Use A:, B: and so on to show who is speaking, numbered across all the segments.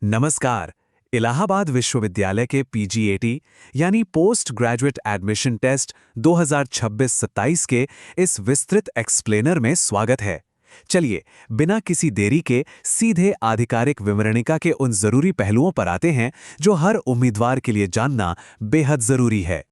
A: नमस्कार। इलाहाबाद विश्वविद्यालय के पीजीएटी यानी पोस्ट ग्रेजुएट एडमिशन टेस्ट 2026-27 के इस विस्तृत एक्सप्लेनर में स्वागत है। चलिए, बिना किसी देरी के सीधे आधिकारिक विवरणिका के उन जरूरी पहलुओं पर आते हैं जो हर उम्मीदवार के लिए जानना बेहद जरूरी है।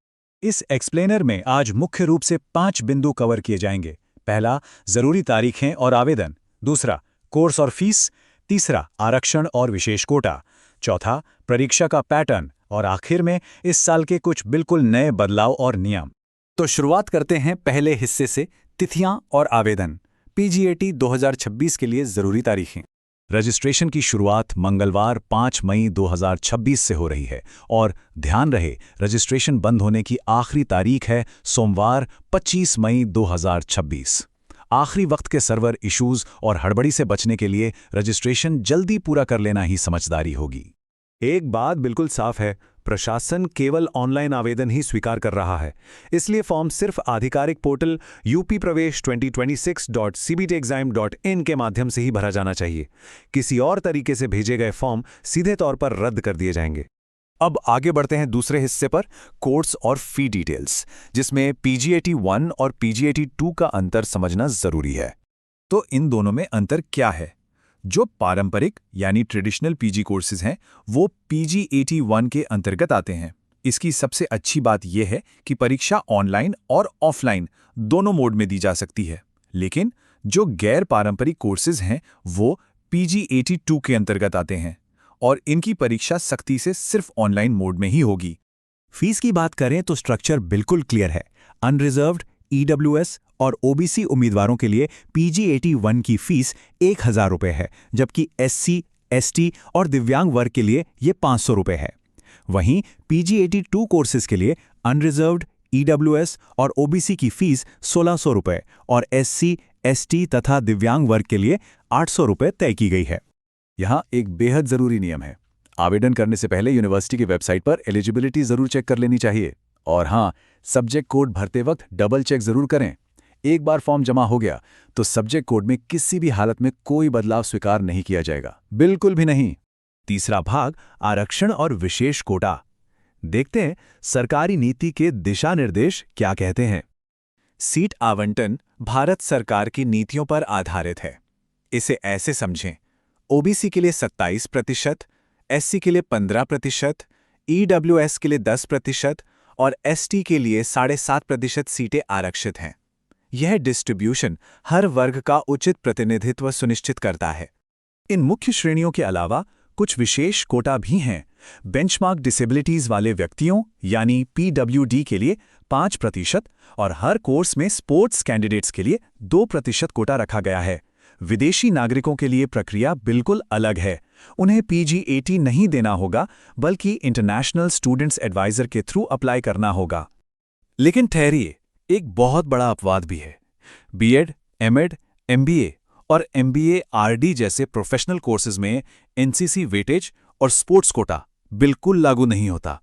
B: इस एक्सप्लेनर में आज मुख्य रूप से 5 बिंदु कवर किए जाएंगे। पहला, जरूरी तारीखें और आवेदन। दूसरा, कोर्स और फीस। तीसरा, आरक्षण और विशेष कोटा। चौथा, परीक्षा का पैटर्न। और आखिर में इस साल के कुछ बिल्कुल नए बदलाव और नियम। तो शुरुआत करते हैं पहले हिस्से से, तिथियां और आवेदन। पीजीएटी 2026 के लिए जरूरी तारीखें। रजिस्ट्रेशन की शुरुआत मंगलवार 5 मई 2026 से हो रही है और ध्यान रहे, रजिस्ट्रेशन बंद होने की आखिरी तारीख है सोमवार 25 मई 2026। आखिरी वक्त के सर्वर इश्यूज और हड़बड़ी से बचने के लिए रजिस्ट्रेशन जल्दी पूरा कर लेना ही समझदारी होगी।
C: एक बात बिल्कुल साफ है, प्रशासन केवल ऑनलाइन आवेदन ही स्वीकार कर रहा है। इसलिए फॉर्म सिर्फ आधिकारिक पोर्टल uppravesh2026.cbtexam.in के माध्यम से ही भरा जाना चाहिए। किसी और तरीके से भेजे गए फॉर्म सीधे तौर पर रद्द कर दिए जाएंगे।
B: अब आगे बढ़ते हैं दूसरे हिस्से पर, कोर्स और फी डिटेल्स, जिसमें पीजीएटी 1 और पीजीएटी 2 का अंतर समझना जरूरी है। तो इन दोनों में अंतर क्या है? जो पारंपरिक यानी ट्रेडिशनल पीजी कोर्सेज हैं वो पीजीएटी 1 के अंतर्गत आते हैं। इसकी सबसे अच्छी बात यह है कि परीक्षा ऑनलाइन और ऑफलाइन दोनों मोड में दी जा सकती है। लेकिन जो गैर पारंपरिक कोर्सेज हैं वो पीजीएटी 2 के अंतर्गत आते हैं और इनकी परीक्षा सख्ती से सिर्फ ऑनलाइन मोड में ही होगी।
D: फीस की बात करें तो स्ट्रक्चर बिल्कुल क्लियर है। अनरिजर्व्ड, ईडब्ल्यूएस और ओबीसी उम्मीदवारों के लिए पीजीएटी 1 की फीस 1000 रुपये है, जबकि एससी, एसटी और दिव्यांग वर्ग के लिए ये 500 रुपये है। वहीं पीजीएटी 2 कोर्सेज के लिए अनरिजर्व्ड, ईडब्ल्यूएस और ओबीसी की फीस 1600 रुपये और एससी, एसटी तथा दिव्यांग वर्ग के लिए 800 रुपये तय की गई है।
B: यहाँ एक बेहद जरूरी नियम है, आवेदन करने से पहले यूनिवर्सिटी की वेबसाइट पर एलिजिबिलिटी जरूर चेक कर लेनी चाहिए। और हाँ, सब्जेक्ट कोड भरते वक्त डबल चेक जरूर करें। एक बार फॉर्म जमा हो गया तो सब्जेक्ट कोड में किसी भी हालत में कोई बदलाव स्वीकार नहीं किया जाएगा, बिल्कुल भी नहीं।
A: तीसरा भाग, आरक्षण और विशेष कोटा। देखते हैं सरकारी नीति के दिशा निर्देश क्या कहते हैं।
E: सीट आवंटन भारत सरकार की नीतियों पर आधारित है। इसे ऐसे समझें, ओबीसी के लिए 27%, एससी के लिए 15%, ईडब्ल्यूएस के लिए 10% और एसटी के लिए 7.5% सीटें आरक्षित हैं। यह डिस्ट्रीब्यूशन हर वर्ग का उचित प्रतिनिधित्व सुनिश्चित करता है।
B: इन मुख्य श्रेणियों के अलावा कुछ विशेष कोटा भी हैं। बेंचमार्क डिसेबिलिटीज वाले व्यक्तियों यानी पीडब्ल्यूडी के लिए 5% और हर कोर्स में स्पोर्ट्स कैंडिडेट्स के लिए 2% कोटा रखा गया है। विदेशी नागरिकों के लिए प्रक्रिया बिल्कुल अलग है। उन्हें पीजीएटी नहीं देना होगा, बल्कि इंटरनेशनल स्टूडेंट्स एडवाइजर के थ्रू अप्लाई करना होगा।
A: लेकिन ठहरिए, एक बहुत बड़ा अपवाद भी है। बीएड, एमएड, एमबीए और एमबीए आरडी जैसे प्रोफेशनल कोर्सेज में एनसीसी वेटेज और स्पोर्ट्स कोटा बिल्कुल लागू नहीं होता।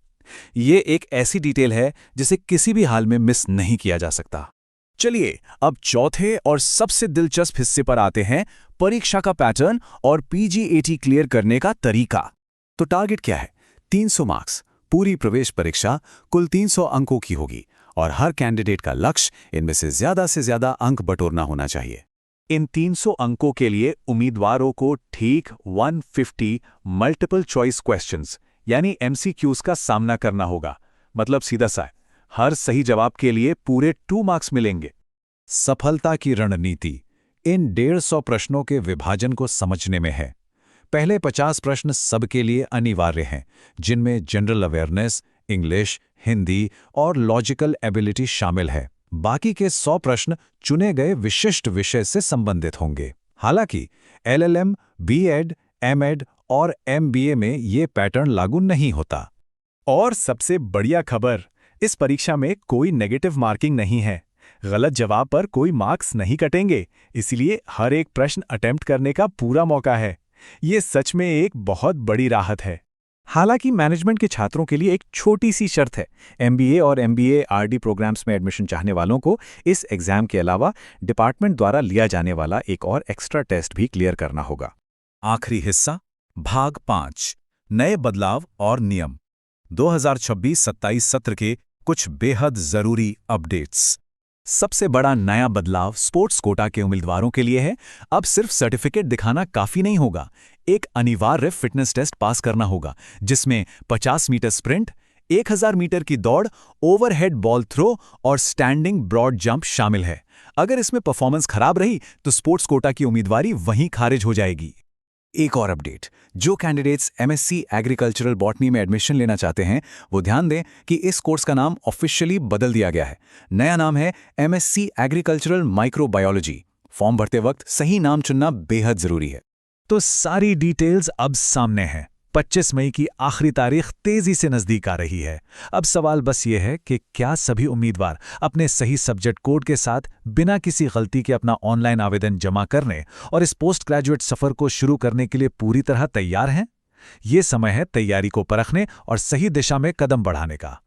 A: ये एक ऐसी डिटेल है जिसे किसी भी हाल में मिस नहीं किया जा सकता।
B: चलिए अब चौथे और सबसे दिलचस्प हिस्से पर आते हैं, परीक्षा का पैटर्न और पीजीएटी क्लियर करने का तरीका।
A: तो टारगेट क्या है? 300 मार्क्स। पूरी प्रवेश परीक्षा कुल 300 अंकों की होगी और हर कैंडिडेट का लक्ष्य इनमें से ज्यादा अंक बटोरना होना चाहिए।
B: इन 300 अंकों के लिए उम्मीदवारों को ठीक 150 मल्टीपल चॉइस क्वेश्चंस यानी एमसीक्यूज का सामना करना होगा। मतलब सीधा सा है, हर सही जवाब के लिए पूरे 2 मार्क्स मिलेंगे।
D: सफलता की रणनीति इन 150 प्रश्नों के विभाजन को समझने में है। पहले 50 प्रश्न सबके लिए अनिवार्य हैं, जिनमें जनरल अवेयरनेस, इंग्लिश, हिंदी और लॉजिकल एबिलिटी शामिल है। बाकी के 100 प्रश्न चुने गए विशिष्ट विषय से संबंधित होंगे। हालांकि एलएलएम, बीएड, एमएड और एमबीए में ये पैटर्न लागू नहीं होता।
B: और सबसे बढ़िया खबर, इस परीक्षा में कोई नेगेटिव मार्किंग नहीं है। गलत जवाब पर कोई मार्क्स नहीं कटेंगे, इसलिए हर एक प्रश्न अटेम्प्ट करने का पूरा मौका है। ये सच में एक बहुत बड़ी राहत है।
D: हालांकि मैनेजमेंट के छात्रों के लिए एक छोटी सी शर्त है। एमबीए और एमबीए आरडी प्रोग्राम्स में एडमिशन चाहने वालों को इस एग्जाम के अलावा डिपार्टमेंट द्वारा लिया जाने वाला एक और एक्स्ट्रा टेस्ट भी क्लियर करना होगा।
B: आखिरी हिस्सा, भाग 5 नए बदलाव और नियम 2026-27 सत्र के कुछ बेहद जरूरी अपडेट्स। सबसे बड़ा नया बदलाव स्पोर्ट्स कोटा के उम्मीदवारों के लिए है। अब सिर्फ सर्टिफिकेट दिखाना काफी नहीं होगा, एक अनिवार्य फिटनेस टेस्ट पास करना होगा जिसमें 50 मीटर स्प्रिंट, 1000 मीटर की दौड़, ओवरहेड बॉल थ्रो और स्टैंडिंग ब्रॉड जंप शामिल है। अगर इसमें परफॉर्मेंस खराब रही तो स्पोर्ट्स कोटा की उम्मीदवारी वहीं खारिज हो जाएगी। एक और अपडेट, जो कैंडिडेट्स एमएससी एग्रीकल्चरल बॉटनी में एडमिशन लेना चाहते हैं वो ध्यान दें कि इस कोर्स का नाम ऑफिशियली बदल दिया गया है। नया नाम है एमएससी एग्रीकल्चरल माइक्रोबायोलॉजी। फॉर्म भरते वक्त सही नाम चुनना बेहद जरूरी है। तो सारी डिटेल्स अब सामने हैं। 25 मई की आखिरी तारीख तेजी से नजदीक आ रही है। अब सवाल बस ये है कि क्या सभी उम्मीदवार अपने सही सब्जेक्ट कोड के साथ बिना किसी गलती के अपना ऑनलाइन आवेदन जमा करने और इस पोस्ट ग्रेजुएट सफर को शुरू करने के लिए पूरी तरह तैयार हैं? ये समय है तैयारी को परखने और सही दिशा में कदम बढ़ाने का।